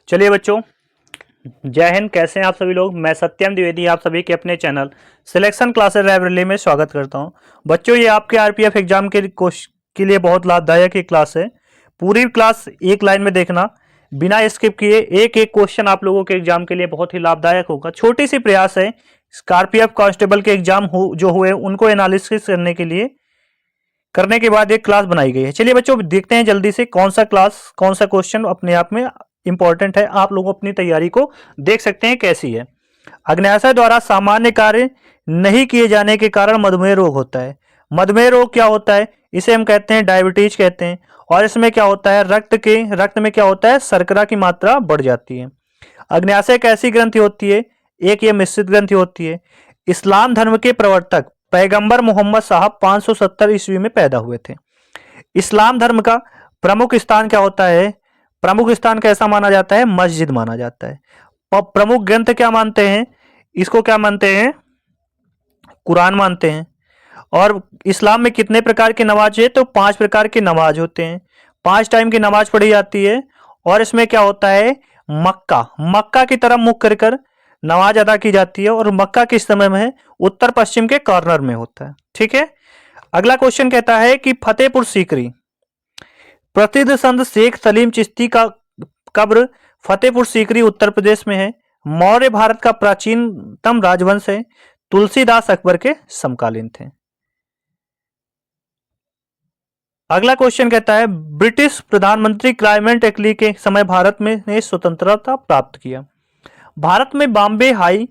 चलिए बच्चों, जय हिंद। कैसे हैं आप सभी लोग। मैं सत्यम द्विवेदी आप सभी के अपने चैनल सिलेक्शन क्लासेस लाइब्रेरी में स्वागत करता हूं। बच्चों, ये आपके आरपीएफ एग्जाम के लिए बहुत लाभदायक ये क्लास है। पूरी क्लास एक लाइन में देखना, बिना स्किप किए। एक एक क्वेश्चन आप लोगों के एग्जाम के लिए बहुत ही लाभदायक होगा। छोटी सी प्रयास है आरपीएफ कांस्टेबल के एग्जाम जो हुए उनको एनालिसिस करने के बाद एक क्लास बनाई गई है। चलिए बच्चों, देखते हैं जल्दी से कौन सा क्वेश्चन अपने आप में इंपॉर्टेंट है। आप लोग अपनी तैयारी को देख सकते हैं कैसी है। अग्न्याशय द्वारा सामान्य कार्य नहीं किए जाने के कारण मधुमेह रोग होता है। मधुमेह रोग क्या होता है? इसे हम कहते हैं डायबिटीज कहते हैं। और इसमें क्या होता है, रक्त में क्या होता है, शर्करा की मात्रा बढ़ जाती है। अग्न्याशय एक ऐसी ग्रंथि होती है, एक ये मिश्रित ग्रंथि होती है। इस्लाम धर्म के प्रवर्तक पैगंबर मोहम्मद साहब 570 ईस्वी में पैदा हुए थे। इस्लाम धर्म का प्रमुख स्थान क्या होता है? प्रमुख स्थान कैसा माना जाता है? मस्जिद माना जाता है। प्रमुख ग्रंथ क्या मानते हैं इसको? क्या मानते हैं? कुरान मानते हैं। और इस्लाम में कितने प्रकार की नमाज है? तो 5 प्रकार की नमाज होते हैं। 5 टाइम की नमाज पढ़ी जाती है। और इसमें क्या होता है, मक्का की तरफ मुख कर नमाज अदा की जाती है। और मक्का किस समय में है? उत्तर पश्चिम के कॉर्नर में होता है। ठीक है। अगला क्वेश्चन कहता है कि फतेहपुर सीकरी, प्रसिद्ध संत शेख सलीम चिश्ती का कब्र फतेहपुर सीकरी उत्तर प्रदेश में है। मौर्य भारत का प्राचीनतम राजवंश है। तुलसीदास अकबर के समकालीन थे। अगला क्वेश्चन कहता है ब्रिटिश प्रधानमंत्री क्लाइमेट एटली के समय भारत में ने स्वतंत्रता प्राप्त किया। भारत में बॉम्बे हाई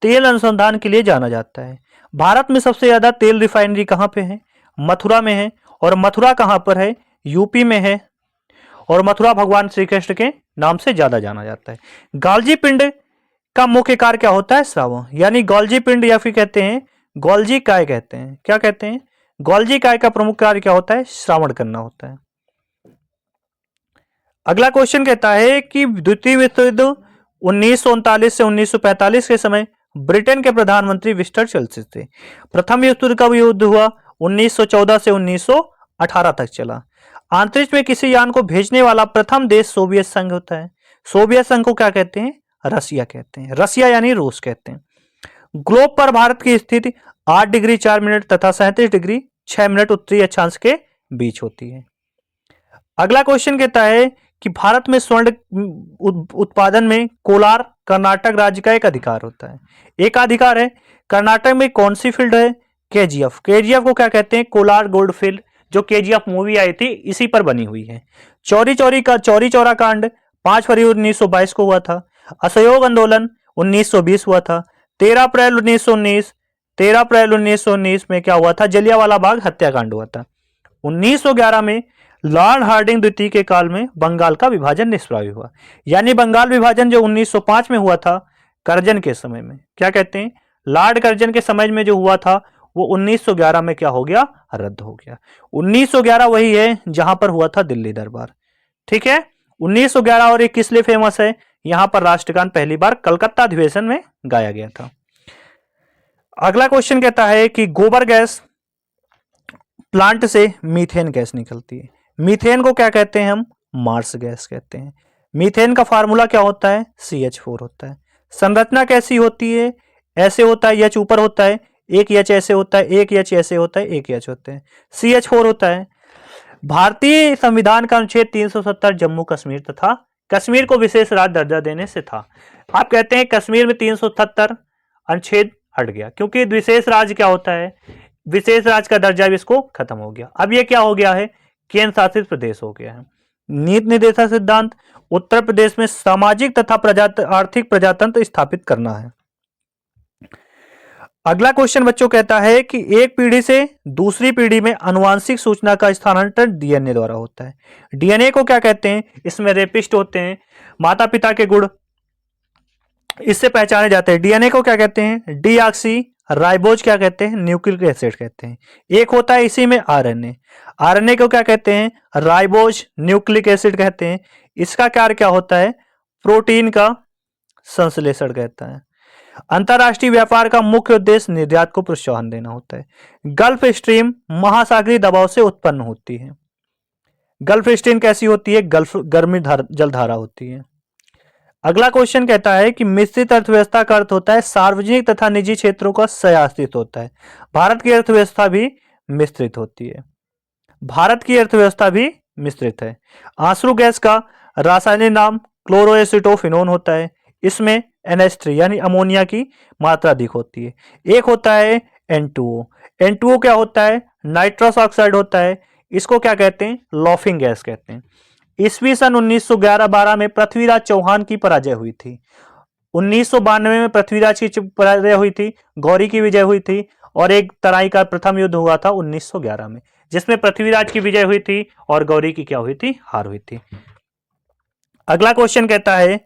तेल अनुसंधान के लिए जाना जाता है। भारत में सबसे ज्यादा तेल रिफाइनरी कहां पे है? मथुरा में है। और मथुरा कहां पर है? यूपी में है। और मथुरा भगवान श्री कृष्ण के नाम से ज्यादा जाना जाता है। गॉल्जी पिंड का मुख्य कार्य क्या होता है? श्रावण, यानी गॉल्जी पिंड या फिर कहते हैं गॉल्जी काय कहते हैं। क्या कहते हैं? गॉल्जी काय का प्रमुख कार्य क्या होता है? श्रावण करना होता है। अगला क्वेश्चन कहता है कि द्वितीय विश्व युद्ध 1939 से 1945 के समय ब्रिटेन के प्रधानमंत्री विंस्टन चर्चिल थे। प्रथम विश्व युद्ध कब युद्ध हुआ? 1914 से 1918 तक चला। अंतरिक्ष में किसी यान को भेजने वाला प्रथम देश सोवियत संघ होता है। सोवियत संघ को क्या कहते हैं? रसिया कहते हैं। रसिया यानी रूस कहते हैं। ग्लोब पर भारत की स्थिति 8 डिग्री 4 मिनट तथा 37 डिग्री 6 मिनट उत्तरी अक्षांश के बीच होती है। अगला क्वेश्चन कहता है कि भारत में स्वर्ण उत्पादन में कोलार कर्नाटक राज्य का एक अधिकार होता है। एक अधिकार है। कर्नाटक में कौन सी फील्ड है? केजीएफ। केजीएफ को क्या कहते हैं? कोलार गोल्ड फील्ड, जो केजीएफ मूवी आई थी इसी पर बनी हुई है। चौरी चौरा कांड 5 फरवरी 1922 को हुआ था। असहयोग आंदोलन 1920 हुआ था। 13 अप्रैल 1919 में क्या हुआ था? जलियांवाला बाग हत्याकांड हुआ था। 1911 में लॉर्ड हार्डिंग द्वितीय के काल में बंगाल का विभाजन निष्प्रभावी हुआ। यानी बंगाल विभाजन जो 1905 में हुआ था कर्जन के समय में, क्या कहते हैं, लॉर्ड कर्जन के समय में जो हुआ था वो 1911 में क्या हो गया? रद्द हो गया। 1911 वही है जहां पर हुआ था दिल्ली दरबार। ठीक है। 1911 और ये किस लिए फेमस है? यहां पर राष्ट्रगान पहली बार कलकत्ता अधिवेशन में गाया गया था। अगला क्वेश्चन कहता है कि गोबर गैस प्लांट से मीथेन गैस निकलती है। मीथेन को क्या कहते हैं हम? मार्स गैस कहते हैं। मीथेन का फार्मूला क्या होता है? CH4 होता है। संरचना कैसी होती है? ऐसे होता है, H ऊपर होता है, एक H ऐसे होता है, एक H ऐसे होता है, एक H होता है, CH4 होता है। भारतीय संविधान का अनुच्छेद 370 जम्मू कश्मीर तथा कश्मीर को विशेष राज्य दर्जा देने से था। आप कहते हैं कश्मीर में 377 अनुच्छेद हट गया, क्योंकि विशेष राज्य क्या होता है? विशेष राज्य का दर्जा भी इसको खत्म हो गया। अब ये क्या हो गया है? केंद्र शासित प्रदेश हो गया है। नीति निर्देशक सिद्धांत उत्तर प्रदेश में सामाजिक तथा आर्थिक प्रजातंत्र स्थापित करना है। अगला क्वेश्चन बच्चों कहता है कि एक पीढ़ी से दूसरी पीढ़ी में आनुवांशिक सूचना का स्थानांतरण डीएनए द्वारा होता है। डीएनए को क्या कहते हैं? इसमें रेपिस्ट होते हैं, माता पिता के गुण इससे पहचाने जाते हैं। डीएनए को क्या कहते हैं? डीऑक्सी राइबोज क्या कहते हैं? न्यूक्लिक एसिड कहते हैं। एक होता है इसी में आरएनए। आरएनए को क्या कहते हैं? राइबोज न्यूक्लिक एसिड कहते हैं। इसका कार्य क्या होता है? प्रोटीन का संश्लेषण कहता है। अंतरराष्ट्रीय व्यापार का मुख्य उद्देश्य निर्यात को प्रोत्साहन देना होता है। गल्फ स्ट्रीम महासागरीय दबाव से उत्पन्न होती है। गल्फ स्ट्रीम कैसी होती है? गल्फ गर्मी जलधारा होती है। अगला क्वेश्चन कहता है कि मिश्रित अर्थव्यवस्था का अर्थ होता है सार्वजनिक तथा निजी क्षेत्रों का संयासित होता है। भारत की अर्थव्यवस्था भी मिश्रित होती है। भारत की अर्थव्यवस्था भी मिश्रित है। आंसू गैस का रासायनिक नाम क्लोरोएसिटोफिनोन होता है। इसमें NH3 यानी अमोनिया की मात्रा अधिक होती है। एक होता है N2O। N2O क्या होता है? नाइट्रस ऑक्साइड होता है। इसको क्या कहते हैं? लॉफिंग गैस कहते हैं। ईस्वी सन 1911-12 में पृथ्वीराज चौहान की पराजय हुई थी। 1992 में पृथ्वीराज की पराजय हुई थी, गौरी की विजय हुई थी और एक तराई का प्रथम युद्ध हुआ था 1911 में, जिसमें पृथ्वीराज की विजय हुई थी और गौरी की क्या हुई थी? हार हुई थी। अगला क्वेश्चन कहता है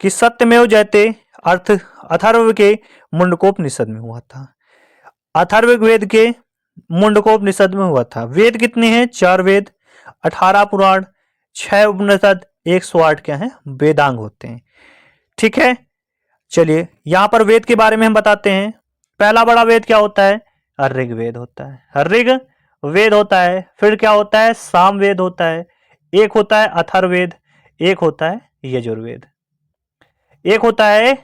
कि सत्यमेव जयते अर्थ अथर्व के मुंडकोपनिषद में हुआ था। अथर्ववेद के मुंडकोपनिषद में हुआ था। वेद कितने हैं? 4 वेद, 18 पुराण, 6 उपनिषद, 108 क्या है? वेदांग होते हैं। ठीक है, चलिए यहां पर वेद के बारे में हम बताते हैं। पहला बड़ा वेद क्या होता है? ऋग्वेद होता है। ऋग वेद होता है। फिर क्या होता है? सामवेद होता है। एक होता है अथर्ववेद, एक होता है यजुर्वेद, एक होता है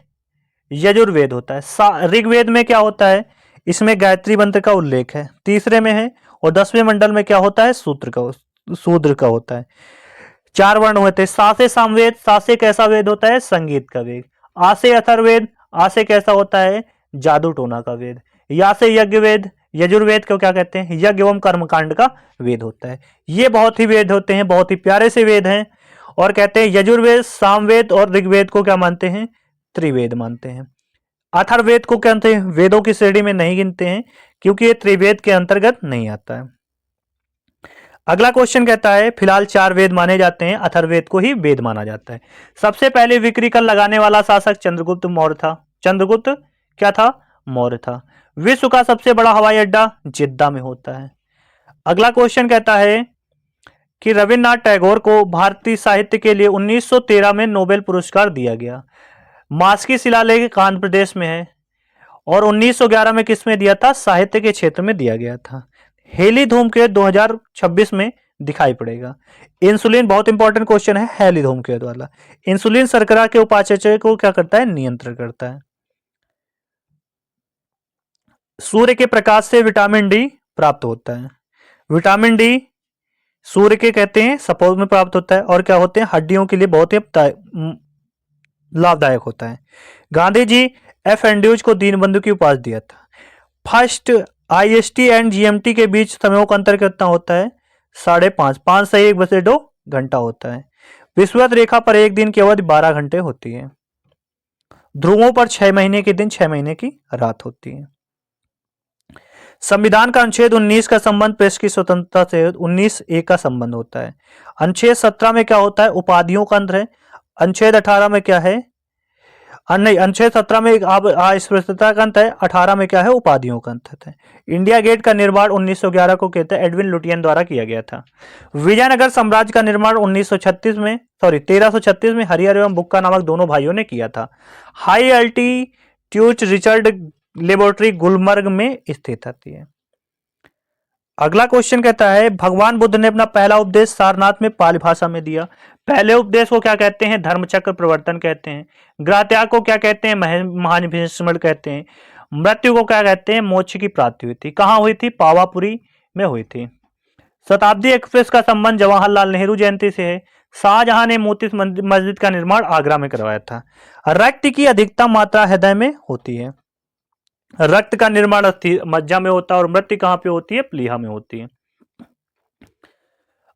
यजुर्वेद होता है। ऋग्वेद में क्या होता है? इसमें गायत्री मंत्र का उल्लेख है, तीसरे में है। और 10वें मंडल में क्या होता है? शूद्र का होता है। 4 वर्ण होते हैं। सा से सामवेद, सा से कैसा वेद होता है? संगीत का वेद। आ से अथर्ववेद, आ से कैसा होता है? जादू टोना का वेद। या से यज्ञ वेद, यजुर्वेद को क्या कहते हैं? यज्ञ एवं कर्मकांड का वेद होता है। ये बहुत ही वेद होते हैं, बहुत ही प्यारे से वेद हैं। और कहते हैं यजुर्वेद, सामवेद और ऋग्वेद को क्या मानते हैं? त्रिवेद मानते हैं। अथर्ववेद को क्या कहते हैं? वेदों की श्रेणी में नहीं गिनते हैं, क्योंकि ये त्रिवेद के अंतर्गत नहीं आता है। अगला क्वेश्चन कहता है फिलहाल 4 वेद माने जाते हैं, अथर्ववेद को ही वेद माना जाता है। सबसे पहले विक्री कर लगाने वाला शासक चंद्रगुप्त मौर्य था। चंद्रगुप्त क्या था? मौर्य था। विश्व का सबसे बड़ा हवाई अड्डा जिद्दा में होता है। अगला क्वेश्चन कहता है कि रविन्द्रनाथ टैगोर को भारतीय साहित्य के लिए 1913 में नोबेल पुरस्कार दिया गया। मास्की शिलालेख आंध्र प्रदेश में है। और 1911 में किसमें दिया था? साहित्य के क्षेत्र में दिया गया था। हेली धूमकेतु 2026 में दिखाई पड़ेगा। इंसुलिन बहुत इंपॉर्टेंट क्वेश्चन है, हेली धूमकेतु वाला। इंसुलिन शर्करा के उपापचय को क्या करता है? नियंत्रण करता है। सूर्य के प्रकाश से विटामिन डी प्राप्त होता है। विटामिन डी सूर्य के कहते हैं सपोज में प्राप्त होता है और क्या होते हैं? हड्डियों के लिए बहुत ही लाभदायक होता है। गांधी जी एफ एंड्रूज को दीनबंधु की उपाधि दिया था। फर्स्ट IST एंड GMT के बीच समयों का अंतर कितना होता है? 5.5, 5 से 1/2 घंटा होता है। विषुवत रेखा पर एक दिन की अवधि 12 घंटे होती है। ध्रुवों पर 6 महीने के दिन, 6 महीने की रात होती है। संविधान का अनुच्छेद 19 का संबंध प्रेस की स्वतंत्रता से 19(a) का संबंध होता है। अनुच्छेद 17 में क्या होता है? उपाधियों का अंतर है। अनुच्छेद 18 में क्या है? नहीं, अनुच्छेद 17 में अस्पृश्यता का अंत है, 18 में क्या है? उपाधियों का अंत है। इंडिया गेट का निर्माण 1911 को कहते हैं एडविन लुटियन द्वारा किया गया था। विजयनगर साम्राज्य का निर्माण 1336 में हरिहर एवं बुक्का नामक दोनों भाइयों ने किया था। High altitude research laboratory Gulmarg में स्थित आती है। अगला क्वेश्चन कहता है भगवान बुद्ध ने अपना पहला उपदेश सारनाथ में पाली भाषा में दिया। पहले उपदेश को क्या कहते हैं? धर्मचक्र प्रवर्तन कहते हैं। गृह त्याग को क्या कहते हैं? महानिवेशमण कहते हैं। मृत्यु को क्या कहते हैं? मोक्ष की प्राप्ति हुई थी। कहां हुई थी? पावापुरी में हुई थी। शताब्दी एक्सप्रेस का संबंध जवाहरलाल नेहरू जयंती से है। शाहजहां ने मोती मस्जिद का निर्माण आगरा में करवाया था। रक्त की अधिकतम मात्रा हृदय में होती है। रक्त का निर्माण मज्जा में होता है और मृत्यु कहां पे होती है? प्लीहा में होती है।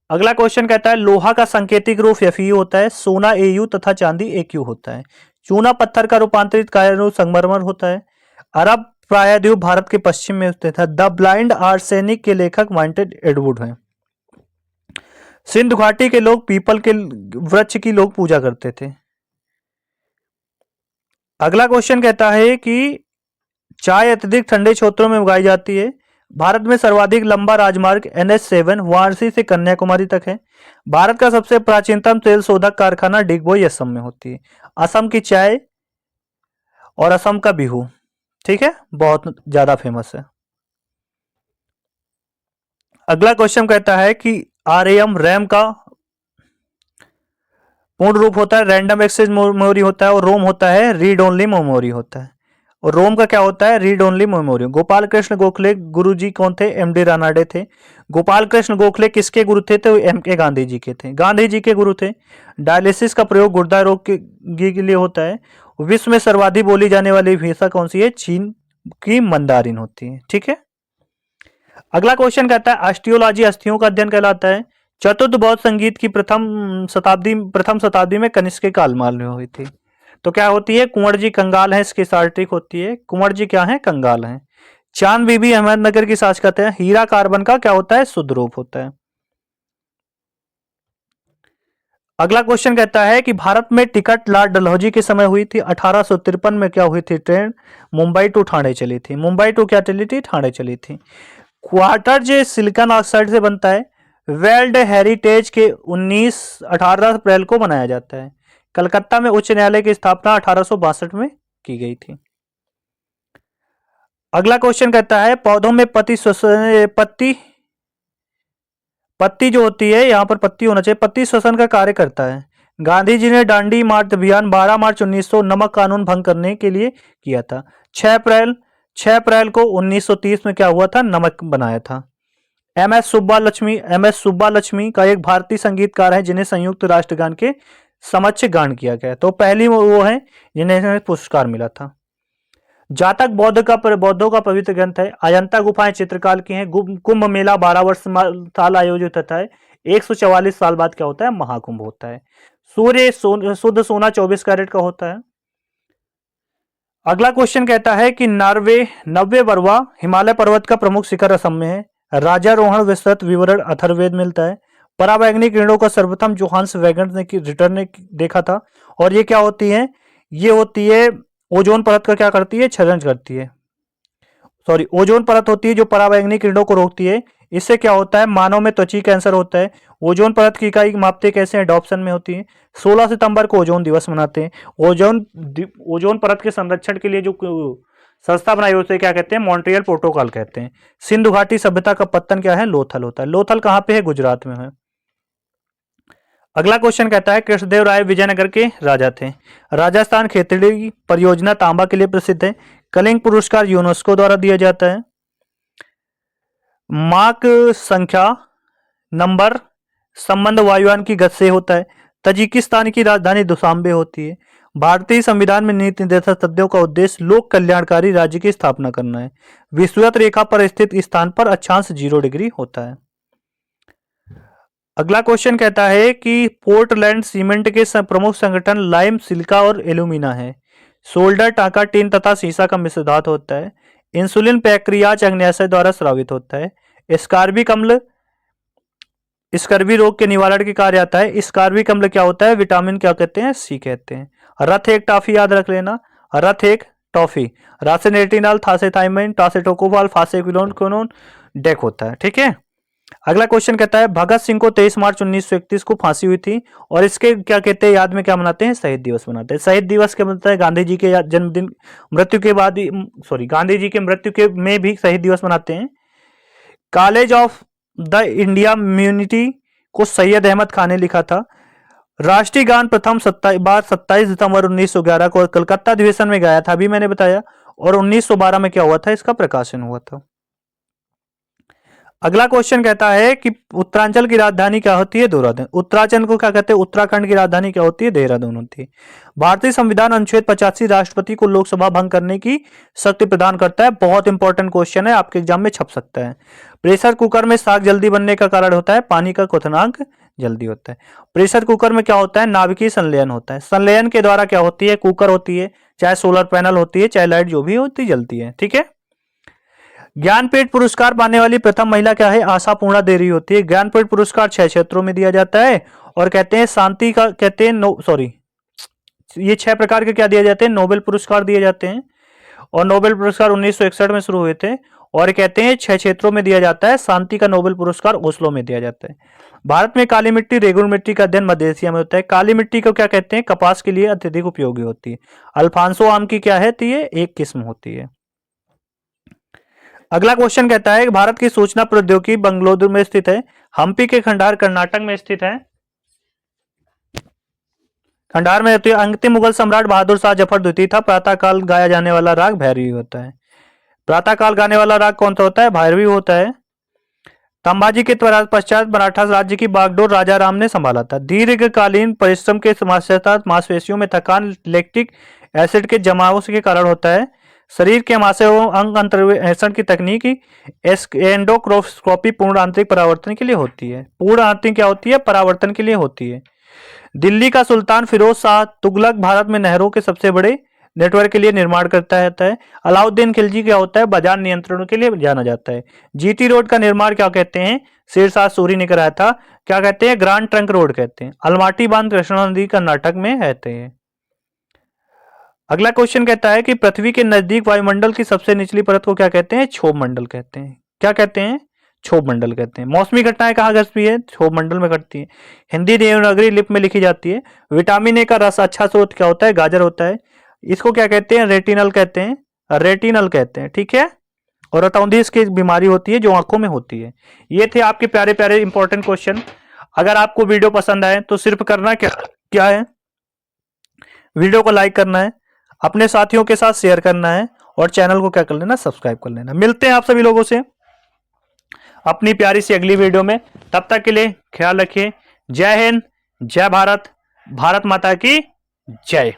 अगला क्वेश्चन कहता है लोहा का सांकेतिक रूप Fe होता है, सोना Au तथा चांदी Aq होता है। चूना पत्थर का रूपांतरित कार्य संगमरमर होता है। अरब प्रायद्वीप भारत के पश्चिम में स्थित है। द ब्लाइंड आर्सेनिक के लेखक वाइंटेड एडवुड हैं। सिंधु घाटी के लोग पीपल के वृक्ष की लोग पूजा करते थे। अगला क्वेश्चन कहता है कि चाय अत्यधिक ठंडे क्षेत्रों में उगाई जाती है। भारत में सर्वाधिक लंबा राजमार्ग NH7 वाराणसी से कन्याकुमारी तक है। भारत का सबसे प्राचीनतम तेल शोधक कारखाना डिगबोई असम में होती है। असम की चाय और असम का बिहू, ठीक है, बहुत ज्यादा फेमस है। अगला क्वेश्चन कहता है कि RAM का पूर्ण रूप होता है रैंडम एक्सेस मेमोरी होता है, और रोम होता है रीड ओनली मेमोरी होता है। और रोम का क्या होता है? Read only memory. Gopal Krishna Gokhale गुरुजी कौन थे? एमडी रानाडे थे। गोपाल कृष्ण गोखले किसके गुरु थे? तो एम के गांधी जी के थे, गांधी जी के गुरु थे। डायलिसिस का प्रयोग गुर्दा रोग के लिए होता है। विश्व में सर्वाधिक बोली जाने वाली भाषा कौन सी है? चीन की मंदारिन होती है। ठीक है। अगला क्वेश्चन कहता है ऑस्टियोलॉजी अस्थियों का अध्ययन कहलाता है। चतुर्थ बौद्ध संगीत की प्रथम शताब्दी में कनिष्क के कालमाल में हुई थी। तो क्या होती है? कुंवर जी कंगाल है, इसकी सार्टिक होती है। कुंवर जी क्या है? कंगाल है। चांद बीबी अहमदनगर की शासक है। हीरा कार्बन का क्या होता है? शुद्ध रूप होता है। अगला क्वेश्चन कहता है कि भारत में टिकट लॉर्ड डलहौजी के समय हुई थी 1853 में। क्या हुई थी? ट्रेन मुंबई टू ठाणे चली थी। मुंबई टू क्या चली थी? ठाणे चली थी। क्वार्टर जो सिलिकॉन ऑक्साइड से बनता है। वर्ल्ड हेरिटेज के 18 अप्रैल को मनाया जाता है। कलकत्ता में उच्च न्यायालय की स्थापना 1862 में की गई थी। अगला क्वेश्चन कहता है पौधों में पत्ती जो होती है, यहां पर पत्ती होना चाहिए, पत्ती श्वसन का कार्य करता है। गांधी जी ने दांडी मार्च अभियान 12 मार्च 1900 नमक कानून भंग करने के लिए किया था। 6 अप्रैल को 1930 में क्या हुआ था? नमक बनाया था। एम एस सुब्बा लक्ष्मी का एक भारतीय संगीतकार है जिन्हें संयुक्त राष्ट्र गान के समक्ष गान किया गया। तो पहली वो है जिन्हें पुरस्कार मिला था। जातक बौद्धों का पवित्र ग्रंथ है। अजंता गुफाएं चित्रकाल की हैं। कुंभ मेला 12 वर्ष साल आयोजित होता है। 144 साल बाद क्या होता है? महाकुंभ होता है। सूर्य शुद्ध सोना 24 कैरेट का होता है। अगला क्वेश्चन कहता है कि नब्बे बरवा हिमालय पर्वत का प्रमुख शिखर असम में है। राजारोहण विस्तृत विवरण अथर्ववेद मिलता है। पराबैंगनी किरणों का सर्वप्रथम जोहान्स वैगन ने रिटर्न ने देखा था। और ये क्या होती है? ये होती है ओजोन परत का क्या करती है? क्षरण करती है। सॉरी, ओजोन परत होती है जो पराबैंगनी किरणों को रोकती है। इससे क्या होता है? मानव में त्वचा कैंसर होता है। ओजोन परत की इकाई मापते कैसे हैं? एडॉप्शन में होती है। 16 सितंबर को ओजोन दिवस मनाते हैं। ओजोन परत के संरक्षण के लिए जो संस्था बनाई उसे क्या कहते हैं? मॉन्ट्रियल प्रोटोकॉल कहते हैं। सिंधु घाटी सभ्यता का पत्तन क्या है? लोथल होता है। लोथल कहां पे है? गुजरात में है। अगला क्वेश्चन कहता है कृष्णदेव राय विजयनगर के राजा थे। राजस्थान खेतड़ी परियोजना तांबा के लिए प्रसिद्ध है। कलिंग पुरस्कार यूनेस्को द्वारा दिया जाता है। मार्क संख्या नंबर संबंध वायुयान की गति से होता है। तजिकिस्तान की राजधानी दुशांबे होती है। भारतीय संविधान में नीति निर्देशक तथ्यों का उद्देश्य लोक कल्याणकारी राज्य की स्थापना करना है। विषुवत रेखा पर स्थित स्थान पर अक्षांश 0 डिग्री होता है। अगला क्वेश्चन कहता है कि पोर्टलैंड सीमेंट के प्रमुख संगठन लाइम, सिलिका और एल्यूमिना है। सोल्डर, टाका, टिन तथा सीसा का मिश्र धातु होता है। इंसुलिन पैक्रियाज अग्न्याशय द्वारा स्रावित होता है। स्कार्बिक अम्ल स्कर्वी रोग के निवारण के कार्य आता है। स्कार्बिक अम्ल क्या होता है? विटामिन क्या कहते हैं? सी कहते हैं। रथ एक टॉफी याद रख लेना। रथ एक टॉफी रासेनेटिनॉल, थासेथाइमिन, टासेटोकोबाल, फासेक्विनोन डेक होता है। ठीक है। अगला क्वेश्चन कहता है भगत सिंह को 23 मार्च 1931 को फांसी हुई थी और इसके क्या कहते हैं? याद में क्या मनाते हैं? शहीद दिवस मनाते हैं। शहीद दिवस क्या बनता है? गांधी जी के जन्मदिन मृत्यु के बाद गांधी जी के मृत्यु के में भी शहीद दिवस मनाते हैं। कॉलेज ऑफ द इंडिया म्यूनिटी को सैयद अहमद खान ने लिखा था। राष्ट्रीय गान प्रथम 27 सितंबर 1911 को कलकत्ता अधिवेशन में गाया था, अभी मैंने बताया। और 1912 में क्या हुआ था? इसका प्रकाशन हुआ था। अगला क्वेश्चन कहता है कि उत्तरांचल की राजधानी क्या होती है? देहरादून। उत्तरांचल को क्या कहते हैं? उत्तराखंड की राजधानी क्या होती है? देहरादून होती है। भारतीय संविधान अनुच्छेद 85 राष्ट्रपति को लोकसभा भंग करने की शक्ति प्रदान करता है। बहुत इंपॉर्टेंट क्वेश्चन है, आपके एग्जाम में छप सकता है। प्रेशर कुकर में साग जल्दी बनने का कारण होता है पानी का क्वथनांक जल्दी होता है। प्रेशर कुकर में क्या होता है? नाभिकीय संलयन होता है। संलयन के द्वारा क्या होती है? कुकर होती है, चाहे सोलर पैनल होती है, चाहे लाइट जो भी होती जलती है। ठीक है। ज्ञानपीठ पुरस्कार पाने वाली प्रथम महिला क्या है? आशा पूर्णा देवी होती है। ज्ञानपीठ पुरस्कार 6 क्षेत्रों में दिया जाता है और कहते हैं शांति का कहते हैं ये 6 प्रकार के क्या दिए जाते हैं? नोबेल पुरस्कार दिए जाते हैं। और नोबेल पुरस्कार 1961 में शुरू हुए थे और कहते हैं 6 क्षेत्रों में दिया जाता है। शांति का नोबेल पुरस्कार ओस्लो में दिया जाता है। भारत में काली मिट्टी, रेगुल मिट्टी का अध्ययन मध्य एशिया में होता है। काली मिट्टी को क्या कहते हैं? कपास के लिए अत्यधिक उपयोगी होती है। अल्फांसो आम की क्या है? ये एक किस्म होती है। अगला क्वेश्चन कहता है कि भारत की सूचना प्रौद्योगिकी बंगलुरु में स्थित है। हम्पी के खंडार कर्नाटक में स्थित है। खंडार में रहती है। अंतिम मुगल सम्राट बहादुर शाह जफर द्वितीय था। प्रातःकाल गाया जाने वाला राग भैरवी होता है। प्रातःकाल गाने वाला राग कौन सा होता है? भैरवी होता है। संभाजी के पश्चात मराठा राज्य की बागडोर राजा राम ने संभाला था। दीर्घकालीन परिश्रम के पश्चात मांसपेशियों में थकान लैक्टिक एसिड के जमाव के कारण होता है। शरीर के मांस एवं अंग अंतर्वेशन की तकनीक एंडोस्कोपी पूर्ण आंतरिक परावर्तन के लिए होती है। पूर्ण आंतरिक क्या होती है? परावर्तन के लिए होती है। दिल्ली का सुल्तान फिरोज शाह तुगलक भारत में नहरों के सबसे बड़े नेटवर्क के लिए निर्माण करता है। अलाउद्दीन खिलजी क्या होता है? बाजार नियंत्रण के लिए जाना जाता है। जीटी रोड का निर्माण क्या कहते हैं? शेरशाह सूरी ने कराया था। क्या कहते हैं? ग्रांड ट्रंक रोड कहते हैं। अलमाटी बांध कृष्णा नदी कर्नाटक में रहते हैं। अगला क्वेश्चन कहता है कि पृथ्वी के नजदीक वायुमंडल की सबसे निचली परत को क्या कहते हैं? क्षोभ मंडल कहते हैं। क्या कहते हैं? क्षोभ मंडल कहते हैं। मौसमी घटनाएं कहाँ घटती है? क्षोभ मंडल में घटती है। हिंदी देवनागरी लिपि में लिखी जाती है। विटामिन ए का रस अच्छा स्रोत क्या होता है? गाजर होता है। इसको क्या कहते हैं? रेटिनल कहते हैं। रेटिनल कहते हैं, ठीक है। और रतौंधी की बीमारी होती है जो आंखों में होती है। ये थे आपके प्यारे प्यारे इंपॉर्टेंट क्वेश्चन। अगर आपको वीडियो पसंद आए तो सिर्फ करना क्या है? वीडियो को लाइक करना है, अपने साथियों के साथ शेयर करना है और चैनल को क्या कर लेना? सब्सक्राइब कर लेना। मिलते हैं आप सभी लोगों से अपनी प्यारी सी अगली वीडियो में। तब तक के लिए ख्याल रखिए। जय हिंद, जय भारत, भारत माता की जय।